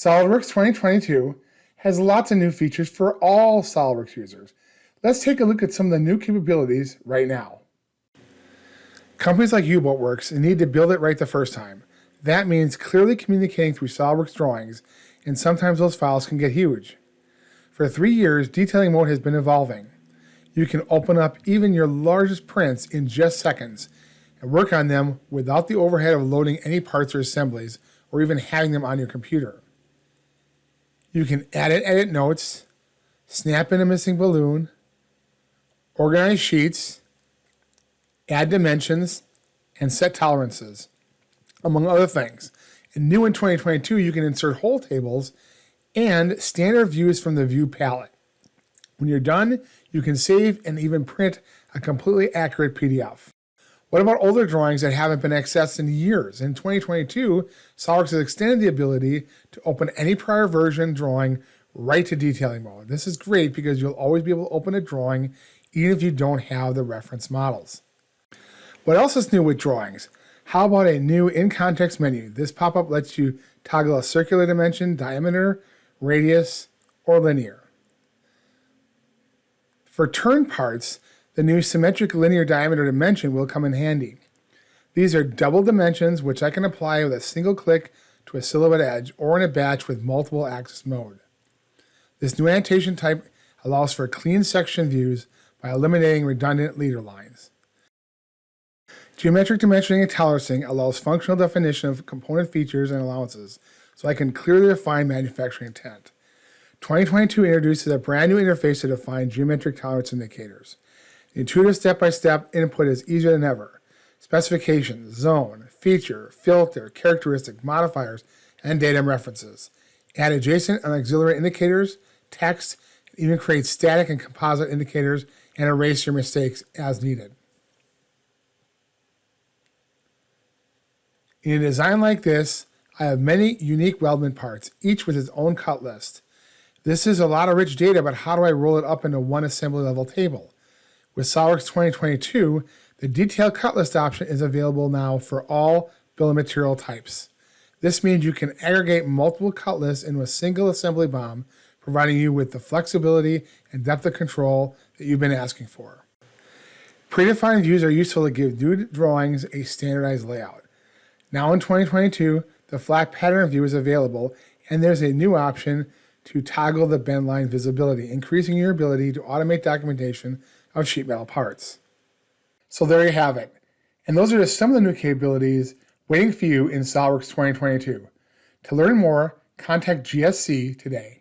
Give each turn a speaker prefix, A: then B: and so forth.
A: SOLIDWORKS 2022 has lots of new features for all SOLIDWORKS users. Let's take a look at some of the new capabilities right now. Companies like U-Boat need to build it right the first time. That means clearly communicating through SOLIDWORKS Drawings, and sometimes those files can get huge. For 3 years, detailing mode has been evolving. You can open up even your largest prints in just seconds and work on them without the overhead of loading any parts or assemblies or even having them on your computer. You can edit notes, snap in a missing balloon, organize sheets, add dimensions, and set tolerances, among other things. And new in 2022, you can insert whole tables and standard views from the view palette. When you're done, you can save and even print a completely accurate PDF. What about older drawings that haven't been accessed in years? In 2022, SOLIDWORKS has extended the ability to open any prior version drawing right to detailing mode. This is great because you'll always be able to open a drawing even if you don't have the reference models. What else is new with drawings? How about a new in-context menu? This pop-up lets you toggle a circular dimension, diameter, radius, or linear. For turn parts, the new symmetric linear diameter dimension will come in handy. These are double dimensions which I can apply with a single click to a silhouette edge or in a batch with multiple axis mode. This new annotation type allows for clean section views by eliminating redundant leader lines. Geometric dimensioning and tolerancing allows functional definition of component features and allowances, so I can clearly define manufacturing intent. 2022 introduces a brand new interface to define geometric tolerance indicators. The intuitive step-by-step input is easier than ever. Specifications, zone, feature, filter, characteristic, modifiers, and datum references. Add adjacent and auxiliary indicators, text, and even create static and composite indicators and erase your mistakes as needed. In a design like this, I have many unique weldment parts, each with its own cut list. This is a lot of rich data, but how do I roll it up into one assembly level table? With SOLIDWORKS 2022, the detailed cut list option is available now for all bill of material types. This means you can aggregate multiple cut lists into a single assembly BOM, providing you with the flexibility and depth of control that you've been asking for. Predefined views are useful to give new drawings a standardized layout. Now in 2022, the flat pattern view is available, and there's a new option to toggle the bend line visibility, increasing your ability to automate documentation of sheet metal parts. So there you have it. And those are just some of the new capabilities waiting for you in SOLIDWORKS 2022. To learn more, contact GSC today.